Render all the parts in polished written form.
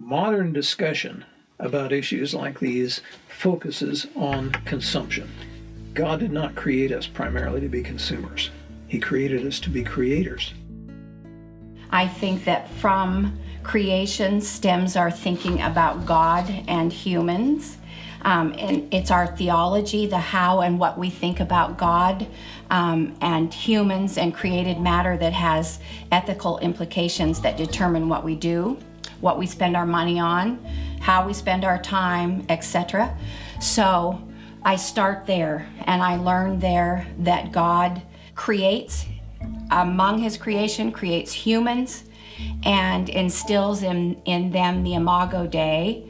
Modern discussion about issues like these focuses on consumption. God did not create us primarily to be consumers. He created us to be creators. I think that from creation stems our thinking about God and humans. And it's our theology, the how and what we think about God and humans and created matter that has ethical implications that determine what we do, what we spend our money on, how we spend our time, etc. So I start there and I learn there that God creates, among his creation, creates humans and instills in them the Imago Dei.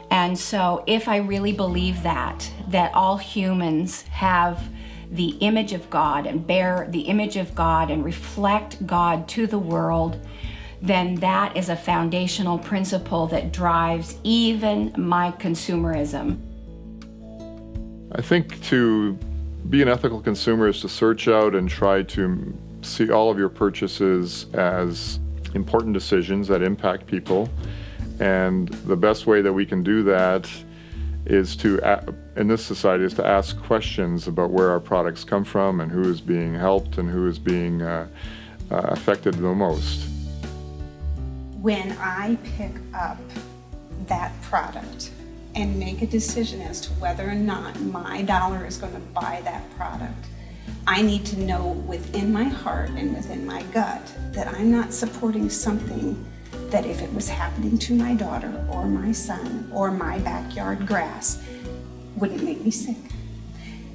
And so if I really believe that all humans have the image of God and bear the image of God and reflect God to the world, then that is a foundational principle that drives even my consumerism. I think to be an ethical consumer is to search out and try to see all of your purchases as important decisions that impact people. And the best way that we can do that is in this society, is to ask questions about where our products come from and who is being helped and who is being affected the most. When I pick up that product and make a decision as to whether or not my dollar is going to buy that product, I need to know within my heart and within my gut that I'm not supporting something that if it was happening to my daughter or my son or my backyard grass, wouldn't make me sick.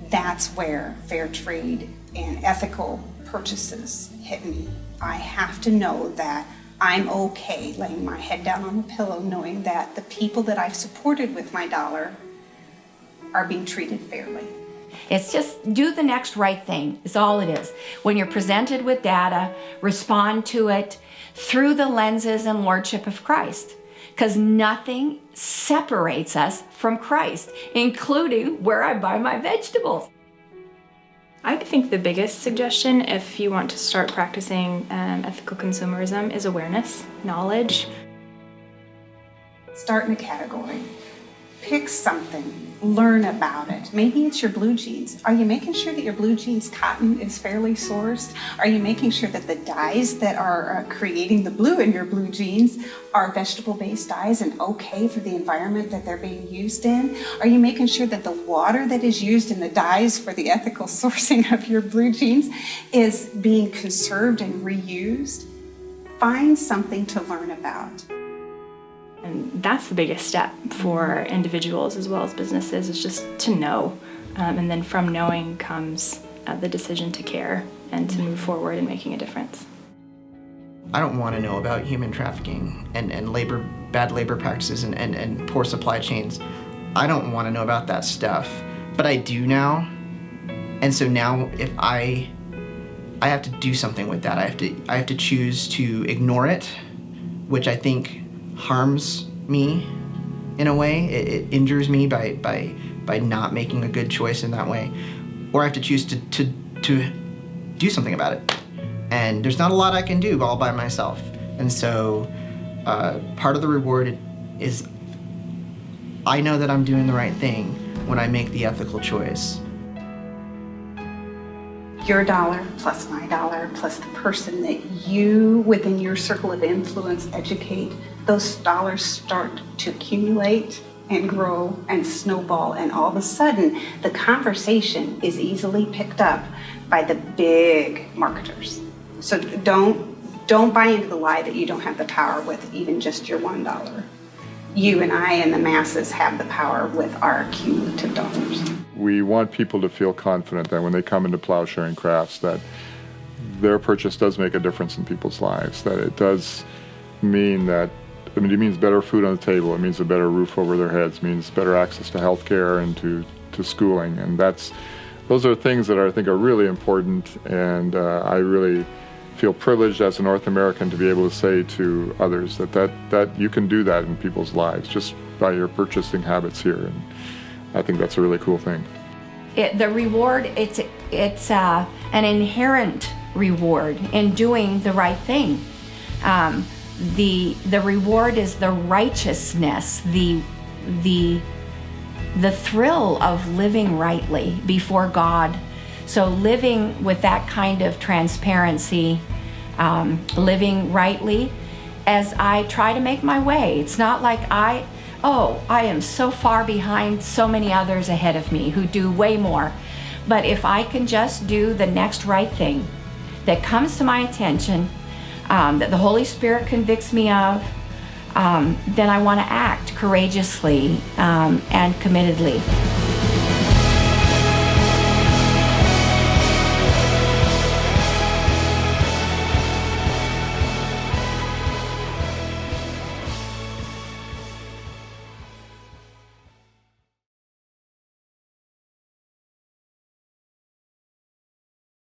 That's where fair trade and ethical purchases hit me. I have to know that I'm okay laying my head down on the pillow knowing that the people that I've supported with my dollar are being treated fairly. It's just do the next right thing, is all it is. When you're presented with data, respond to it through the lenses and lordship of Christ. Because nothing separates us from Christ, including where I buy my vegetables. I think the biggest suggestion if you want to start practicing ethical consumerism is awareness, knowledge. Start in a category. Pick something, learn about it. Maybe it's your blue jeans. Are you making sure that your blue jeans cotton is fairly sourced? Are you making sure that the dyes that are creating the blue in your blue jeans are vegetable-based dyes and okay for the environment that they're being used in? Are you making sure that the water that is used in the dyes for the ethical sourcing of your blue jeans is being conserved and reused? Find something to learn about. And that's the biggest step for individuals as well as businesses, is just to know. And then from knowing comes the decision to care and to move forward in making a difference. I don't want to know about human trafficking and bad labor practices and poor supply chains. I don't want to know about that stuff, but I do now. And so now if I have to do something with that. I have to choose to ignore it, which I think harms me in a way. It injures me by not making a good choice in that way. Or I have to choose to do something about it. And there's not a lot I can do all by myself. And so part of the reward is I know that I'm doing the right thing when I make the ethical choice. Your dollar plus my dollar plus the person that you, within your circle of influence, educate, those dollars start to accumulate and grow and snowball, and all of a sudden the conversation is easily picked up by the big marketers. So don't buy into the lie that you don't have the power with even just your $1. You and I and the masses have the power with our cumulative dollars. We want people to feel confident that when they come into Plowsharing Crafts that their purchase does make a difference in people's lives, that it does mean that, it means better food on the table, it means a better roof over their heads, it means better access to health care and to schooling, and those are things that I think are really important, and I really feel privileged as a North American to be able to say to others that you can do that in people's lives just by your purchasing habits here, and I think that's a really cool thing. The reward, it's an inherent reward in doing the right thing. the reward is the righteousness, the thrill of living rightly before God. So living with that kind of transparency, living rightly as I try to make my way. It's not like I am so far behind so many others ahead of me who do way more. But if I can just do the next right thing that comes to my attention, that the Holy Spirit convicts me of, then I want to act courageously and committedly.